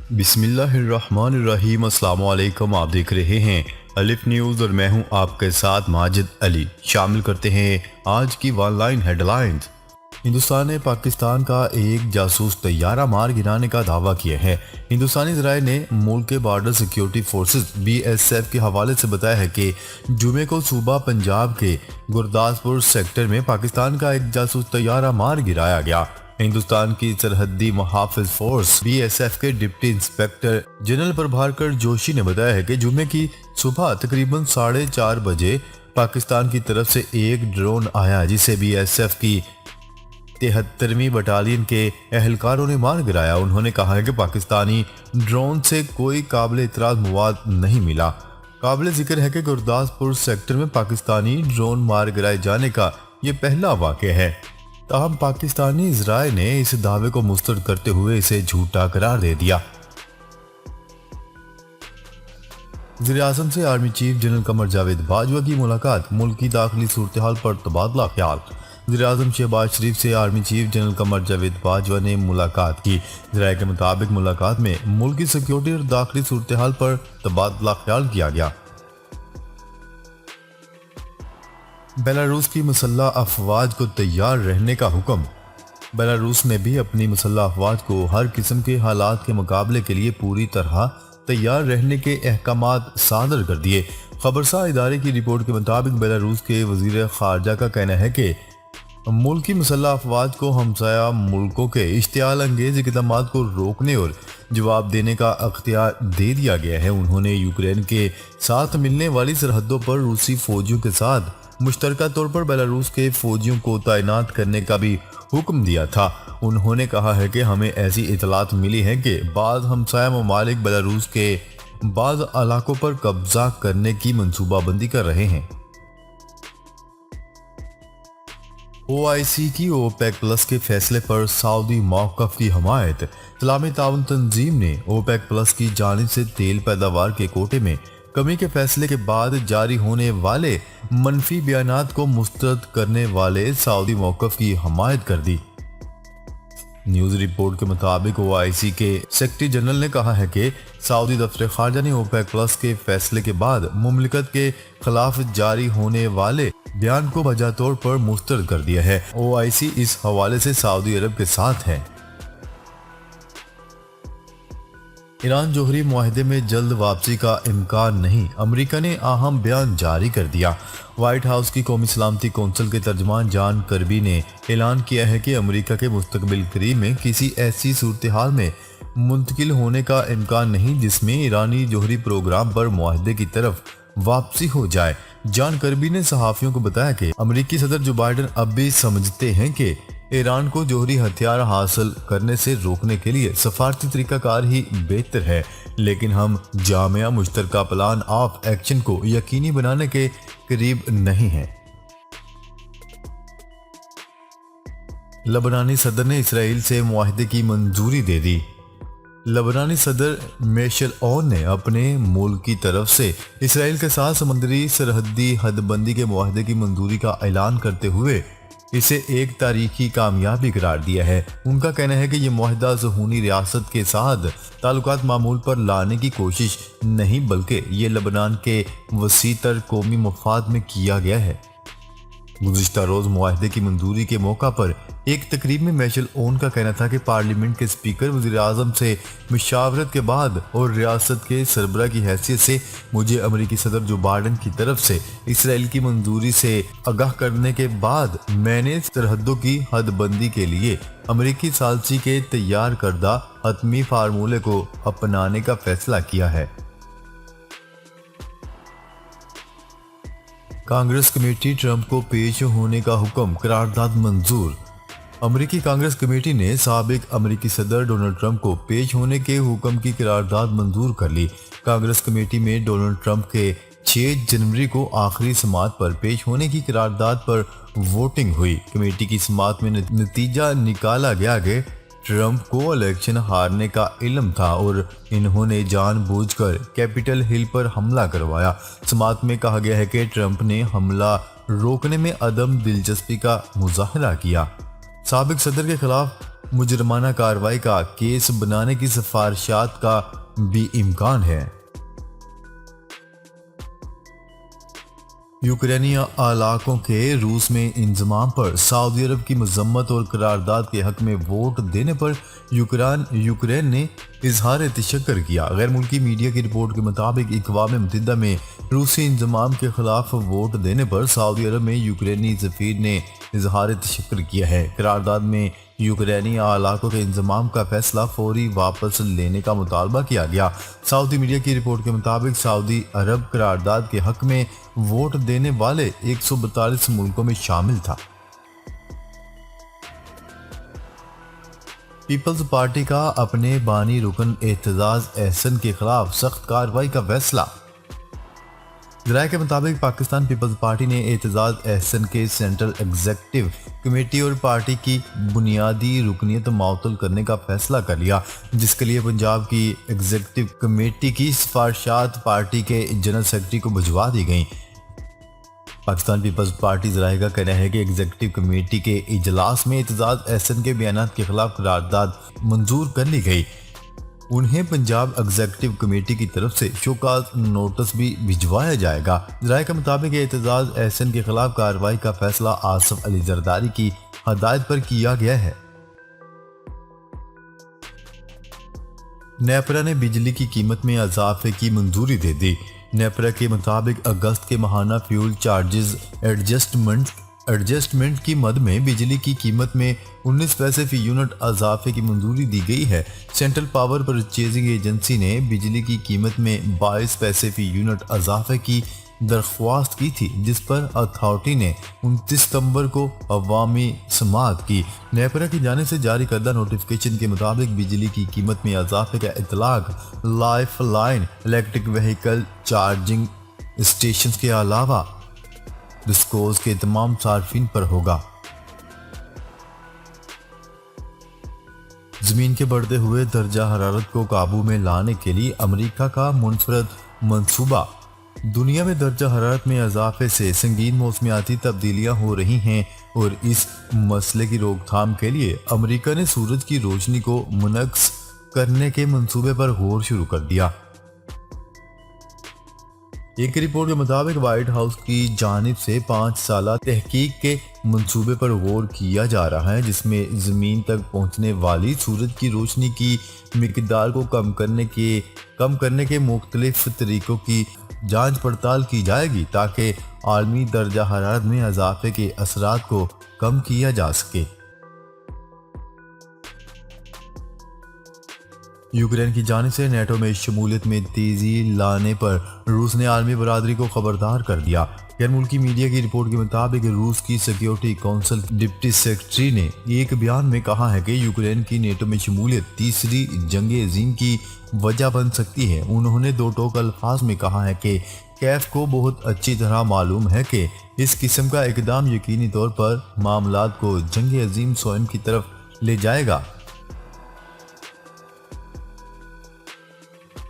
بسم اللہ الرحمن الرحیم۔ السلام علیکم، آپ دیکھ رہے ہیں الف نیوز اور میں ہوں آپ کے ساتھ ماجد علی۔ شامل کرتے ہیں آج کی one line headlines. Hindustan نے پاکستان کا ایک جاسوس طیارہ مار گرانے کا دعویٰ کیا ہے۔ ہندوستانی ذرائع نے ملک کے بارڈر سیکیورٹی فورسز BSF کے حوالے سے بتایا ہے کہ جمعے کو صوبہ پنجاب کے گرداسپور سیکٹر میں پاکستان کا ایک جاسوس طیارہ مار گرایا گیا۔ ہندوستان کی سرحدی محافظ فورس BSF کے ڈپٹی انسپیکٹر جنرل پربھارکر جوشی نے بتایا ہے کہ جمعے کی صبح تقریباً 4:30 بجے پاکستان کی طرف سے ایک ڈرون آیا جسے BSF کی 73ویں بٹالین کے اہلکاروں نے مار گرایا۔ انہوں نے کہا ہے کہ پاکستانی ڈرون سے کوئی قابل اعتراض مواد نہیں ملا۔ قابل ذکر ہے کہ گرداسپور سیکٹر میں پاکستانی ڈرون مار گرائے جانے کا یہ پہلا واقعہ ہے، تاہم پاکستانی ذرائع نے اس دعوے کو مسترد کرتے ہوئے اسے جھوٹا قرار دے دیا۔ وزیر اعظم سے army chief general Qamar Javed Bajwa کی ملاقات، ملکی داخلی صورتحال پر تبادلہ خیال۔ وزیر اعظم شہباز شریف سے army chief general Qamar Javed Bajwa نے ملاقات کی۔ ذرائع کے مطابق ملاقات میں ملکی سیکیورٹی اور داخلی صورتحال پر تبادلہ خیال کیا گیا۔ بیلاروس کی مسلح افواج کو تیار رہنے کا حکم۔ بیلاروس نے بھی اپنی مسلح افواج کو ہر قسم کے حالات کے مقابلے کے لیے پوری طرح تیار رہنے کے احکامات صادر کر دیے۔ خبرساز ادارے کی رپورٹ کے مطابق بیلاروس کے وزیر خارجہ کا کہنا ہے کہ ملکی مسلح افواج کو ہمسایہ ملکوں کے اشتعال انگیز اقدامات کو روکنے اور جواب دینے کا اختیار دے دیا گیا ہے۔ انہوں نے یوکرین کے ساتھ ملنے والی سرحدوں پر روسی فوجیوں کے ساتھ مشترکہ طور پر بیلاروس کے فوجیوں کو تعینات کرنے کا بھی حکم دیا تھا۔ انہوں نے کہا ہے کہ ہمیں ایسی اطلاعات ملی ہیں کہ بعض ہمسایہ ممالک بیلاروس کے بعض علاقوں پر قبضہ کرنے کی منصوبہ بندی کر رہے ہیں۔ OIC کی OPEC پلس کے فیصلے پر سعودی موقف کی حمایت۔ اسلامی تعاون تنظیم نے OPEC پلس کی جانب سے تیل پیداوار کے کوٹے میں کمی کے فیصلے کے بعد جاری ہونے والے منفی بیانات کو مسترد کرنے والے سعودی موقف کی حمایت کر دی۔ نیوز رپورٹ کے مطابق OIC کے سیکرٹری جنرل نے کہا ہے کہ سعودی دفتر خارجہ نے OPEC پلس کے فیصلے کے بعد مملکت کے خلاف جاری ہونے والے بیان کو بجا طور پر مسترد کر دیا ہے۔ OIC اس حوالے سے سعودی عرب کے ساتھ ہے۔ ایران جوہری معاہدے میں جلد واپسی کا امکان نہیں، امریکہ نے اہم بیان جاری کر دیا۔ وائٹ ہاؤس کی قومی سلامتی کونسل کے ترجمان جان کربی نے اعلان کیا ہے کہ امریکہ کے مستقبل قریب میں کسی ایسی صورتحال میں منتقل ہونے کا امکان نہیں جس میں ایرانی جوہری پروگرام پر معاہدے کی طرف واپسی ہو جائے۔ جان کربی نے صحافیوں کو بتایا کہ امریکی صدر جو بائیڈن اب بھی سمجھتے ہیں کہ ایران کو جوہری ہتھیار حاصل کرنے سے روکنے کے لیے سفارتی طریقہ کار ہی بہتر ہے، لیکن ہم جامع مشترکہ پلان آف ایکشن کو یقینی بنانے کے قریب نہیں ہیں۔ لبنانی صدر نے اسرائیل سے معاہدے کی منظوری دے دی۔ لبنانی صدر میشل عون نے اپنے ملک کی طرف سے اسرائیل کے ساتھ سمندری سرحدی حد بندی کے معاہدے کی منظوری کا اعلان کرتے ہوئے اسے ایک تاریخی کامیابی قرار دیا ہے۔ ان کا کہنا ہے کہ یہ معاہدہ صہیونی ریاست کے ساتھ تعلقات معمول پر لانے کی کوشش نہیں بلکہ یہ لبنان کے وسیع تر قومی مفاد میں کیا گیا ہے۔ گزشتہ روز معاہدے کی منظوری کے موقع پر ایک تقریب میں میشل عون کا کہنا تھا کہ پارلیمنٹ کے اسپیکر وزیر اعظم سے مشاورت کے بعد اور ریاست کے سربراہ کی حیثیت سے مجھے امریکی صدر جو بائیڈن کی طرف سے اسرائیل کی منظوری سے آگاہ کرنے کے بعد میں نے سرحدوں کی حد بندی کے لیے امریکی ثالثی کے تیار کردہ حتمی فارمولے کو اپنانے کا فیصلہ کیا ہے۔ کانگریس کمیٹی ٹرمپ کو پیش ہونے کا حکم، قرارداد منظور۔ امریکی کانگریس کمیٹی نے سابق امریکی صدر ڈونلڈ ٹرمپ کو پیش ہونے کے حکم کی قرارداد منظور کر لی۔ کانگریس کمیٹی میں ڈونلڈ ٹرمپ کے 6 جنوری کو آخری سماعت پر پیش ہونے کی قرارداد پر ووٹنگ ہوئی۔ کمیٹی کی سماعت میں نتیجہ نکالا گیا کہ ٹرمپ کو الیکشن ہارنے کا علم تھا اور انہوں نے جان بوجھ کر کیپٹل ہل پر حملہ کروایا۔ سماعت میں کہا گیا ہے کہ ٹرمپ نے حملہ روکنے میں عدم دلچسپی کا مظاہرہ کیا۔ سابق صدر کے خلاف مجرمانہ کارروائی کا کیس بنانے کی سفارشات کا بھی امکان ہے۔ یوکرینی علاقوں کے روس میں انضمام پر سعودی عرب کی مذمت اور قرارداد کے حق میں ووٹ دینے پر یوکرین نے اظہار تشکر کیا۔ غیر ملکی میڈیا کی رپورٹ کے مطابق اقوام متحدہ میں روسی انضمام کے خلاف ووٹ دینے پر سعودی عرب میں یوکرینی سفیر نے اظہار تشکر کیا ہے۔ قرارداد میں یوکرینی علاقوں کے انضمام کا فیصلہ فوری واپس لینے کا مطالبہ کیا گیا۔ سعودی میڈیا کی رپورٹ کے مطابق سعودی عرب قرارداد کے حق میں ووٹ دینے والے 142 ملکوں میں شامل تھا۔ پیپلز پارٹی کا اپنے بانی رکن اعتزاز احسن کے خلاف سخت کارروائی کا فیصلہ۔ ذرائع کے مطابق پاکستان پیپلز پارٹی نے اعتزاز احسن کے سینٹرل ایگزیکٹو کمیٹی اور پارٹی کی بنیادی رکنیت معطل کرنے کا فیصلہ کر لیا، جس کے لیے پنجاب کی ایگزیکٹو کمیٹی کی سفارشات پارٹی کے جنرل سیکرٹری کو بھجوا دی گئیں۔ پاکستان پیپلز پارٹی ذرائع کا کہنا ہے کہ ایگزیکٹو کمیٹی کے اجلاس میں اعتزاز احسن کے بیانات کے خلاف قرارداد منظور کر لی گئی۔ انہیں پنجاب ایگزیکٹو کمیٹی کی طرف سے شو کاز نوٹس بھی بھجوایا جائے گا۔ ذرائع کے مطابق اعتزاز احسن کے خلاف کارروائی کا فیصلہ آصف علی زرداری کی ہدایت پر کیا گیا ہے۔ نیپرا نے بجلی کی قیمت میں اضافے کی منظوری دے دی۔ نیپرا کے مطابق اگست کے ماہانہ فیول چارجز ایڈجسٹمنٹ کی مد میں بجلی کی قیمت میں 19 پیسے فی یونٹ اضافے کی منظوری دی گئی ہے۔ سینٹرل پاور پرچیزنگ ایجنسی نے بجلی کی قیمت میں 22 پیسے فی یونٹ اضافے کی درخواست کی تھی، جس پر اتھارٹی نے 29 ستمبر کو عوامی سماعت کی۔ نیپرا کی جانب سے جاری کردہ نوٹیفیکیشن کے مطابق بجلی کی قیمت میں اضافے کا اطلاق life line electric vehicle charging stations کے علاوہ ڈسکوز کے تمام صارفین پر ہوگا۔ زمین کے بڑھتے ہوئے درجہ حرارت کو قابو میں لانے کے لیے امریکہ کا منفرد منصوبہ۔ دنیا میں درجہ حرارت میں اضافے سے سنگین موسمیاتی تبدیلیاں ہو رہی ہیں اور اس مسئلے کی روک تھام کے لیے امریکہ نے سورج کی روشنی کو منعکس کرنے کے منصوبے پر غور شروع کر دیا۔ ایک رپورٹ کے مطابق وائٹ ہاؤس کی جانب سے 5 سالہ تحقیق کے منصوبے پر غور کیا جا رہا ہے، جس میں زمین تک پہنچنے والی سورج کی روشنی کی مقدار کو کم کرنے کے مختلف طریقوں کی جانچ پڑتال کی جائے گی تاکہ عالمی درجہ حرارت میں اضافے کے اثرات کو کم کیا جا سکے۔ یوکرین کی جانب سے نیٹو میں شمولیت میں تیزی لانے پر روس نے عالمی برادری کو خبردار کر دیا۔ غیر ملکی میڈیا کی رپورٹ کے مطابق روس کی سیکیورٹی کونسل ڈپٹی سیکرٹری نے ایک بیان میں کہا ہے کہ یوکرین کی نیٹو میں شمولیت تیسری جنگ عظیم کی وجہ بن سکتی ہے۔ انہوں نے دو ٹوک الفاظ میں کہا ہے کہ کیف کو بہت اچھی طرح معلوم ہے کہ اس قسم کا اقدام یقینی طور پر معاملات کو جنگ عظیم سوئم کی طرف لے جائے گا۔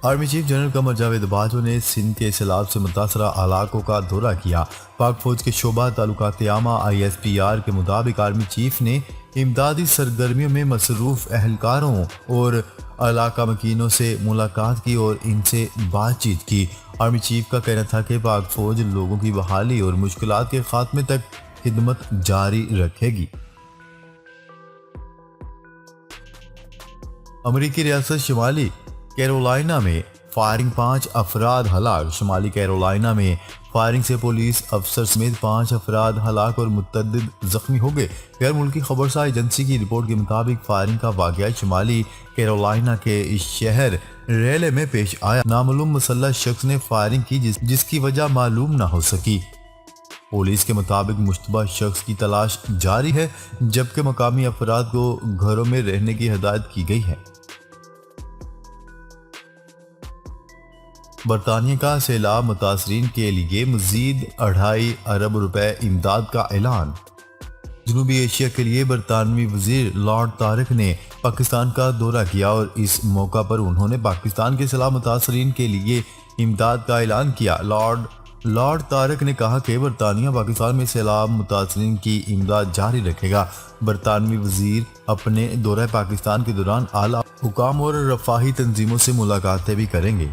Army chief general Qamar Javed Bajwa نے سندھ کے سیلاب سے متاثرہ علاقوں کا دورہ کیا۔ پاک فوج کے شعبہ تعلقات عامہ ISPR کے مطابق آرمی چیف نے امدادی سرگرمیوں میں مصروف اہلکاروں اور علاقہ مکینوں سے ملاقات کی اور ان سے بات چیت کی۔ آرمی چیف کا کہنا تھا کہ پاک فوج لوگوں کی بحالی اور مشکلات کے خاتمے تک خدمت جاری رکھے گی۔ امریکی ریاست شمالی کیرولائنا میں فائرنگ 5 افراد ہلاک۔ شمالی کیرولائنا میں فائرنگ سے پولیس افسر سمیت 5 افراد ہلاک اور متعدد زخمی ہو گئے۔ غیر ملکی خبرساں ایجنسی کی رپورٹ کے مطابق فائرنگ کا واقعہ شمالی کیرولائنا کے شہر ریلے میں پیش آیا۔ نامعلوم مسلح شخص نے فائرنگ کی جس کی وجہ معلوم نہ ہو سکی۔ پولیس کے مطابق مشتبہ شخص کی تلاش جاری ہے، جبکہ مقامی افراد کو گھروں میں رہنے کی ہدایت کی گئی ہے۔ برطانیہ کا سیلاب متاثرین کے لیے مزید 2.5 ارب روپے امداد کا اعلان۔ جنوبی ایشیا کے لیے برطانوی وزیر لارڈ طارق نے پاکستان کا دورہ کیا اور اس موقع پر انہوں نے پاکستان کے سیلاب متاثرین کے لیے امداد کا اعلان کیا۔ لارڈ طارق نے کہا کہ برطانیہ پاکستان میں سیلاب متاثرین کی امداد جاری رکھے گا۔ برطانوی وزیر اپنے دورہ پاکستان کے دوران اعلیٰ حکام اور رفاہی تنظیموں سے ملاقاتیں بھی کریں گے۔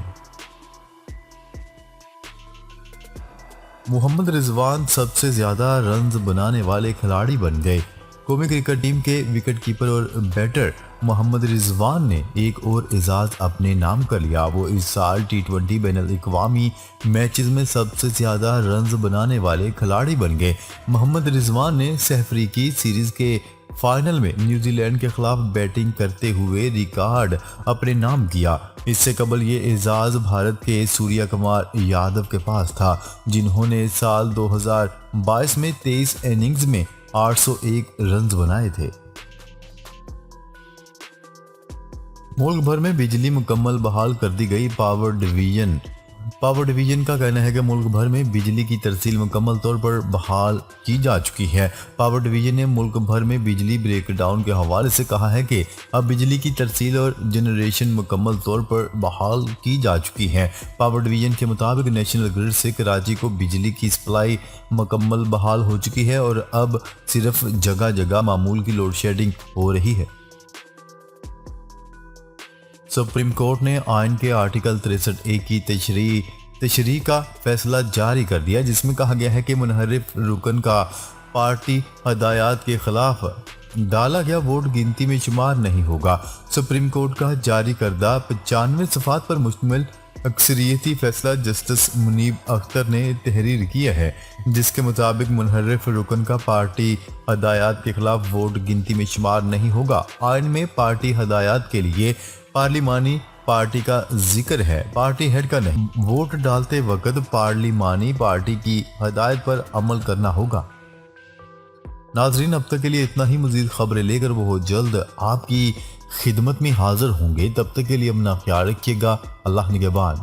محمد رضوان سب سے زیادہ رنز بنانے والے کھلاڑی بن گئے۔ قومی کرکٹ ٹیم کے وکٹ کیپر اور بیٹر محمد رضوان نے ایک اور اعزاز اپنے نام کر لیا۔ وہ اس سال ٹی20 بین الاقوامی میچز میں سب سے زیادہ رنز بنانے والے کھلاڑی بن گئے۔ محمد رضوان نے سہ افریقی سیریز کے فائنل میں نیوزی لینڈ کے خلاف بیٹنگ کرتے ہوئے ریکارڈ اپنے نام کیا۔ اس سے قبل یہ اعزاز بھارت کے سوریا کمار یادو کے پاس تھا، جنہوں نے سال 2022 میں 23 اننگز میں 801 رنز بنائے تھے۔ ملک بھر میں بجلی مکمل بحال کر دی گئی۔ پاور ڈویژن کا کہنا ہے کہ ملک بھر میں بجلی کی ترسیل مکمل طور پر بحال کی جا چکی ہے۔ پاور ڈویژن نے ملک بھر میں بجلی بریک ڈاؤن کے حوالے سے کہا ہے کہ اب بجلی کی ترسیل اور جنریشن مکمل طور پر بحال کی جا چکی ہے۔ پاور ڈویژن کے مطابق نیشنل گرڈ سے کراچی کو بجلی کی سپلائی مکمل بحال ہو چکی ہے اور اب صرف جگہ جگہ معمول کی لوڈ شیڈنگ ہو رہی ہے۔ سپریم کورٹ نے آئین کے آرٹیکل 63A کی تشریح کا فیصلہ جاری کر دیا، جس میں کہا گیا ہے کہ منحرف رکن کا پارٹی ہدایات کے خلاف ڈالا گیا ووٹ گنتی میں شمار نہیں ہوگا۔ سپریم کورٹ کا جاری کردہ 95 صفحات پر مشتمل اکثریتی فیصلہ جسٹس منیب اختر نے تحریر کیا ہے، جس کے مطابق منحرف رکن کا پارٹی ہدایات کے خلاف ووٹ گنتی میں شمار نہیں ہوگا۔ آئین میں پارٹی ہدایات کے لیے پارلیمانی پارٹی کا ذکر ہے، پارٹی ہیڈ کا نہیں۔ ووٹ ڈالتے وقت پارلیمانی پارٹی کی ہدایت پر عمل کرنا ہوگا۔ ناظرین، اب تک کے لیے اتنا ہی۔ مزید خبریں لے کر بہت جلد آپ کی خدمت میں حاضر ہوں گے۔ تب تک کے لیے اپنا خیال رکھیے گا۔ اللہ نگہبان۔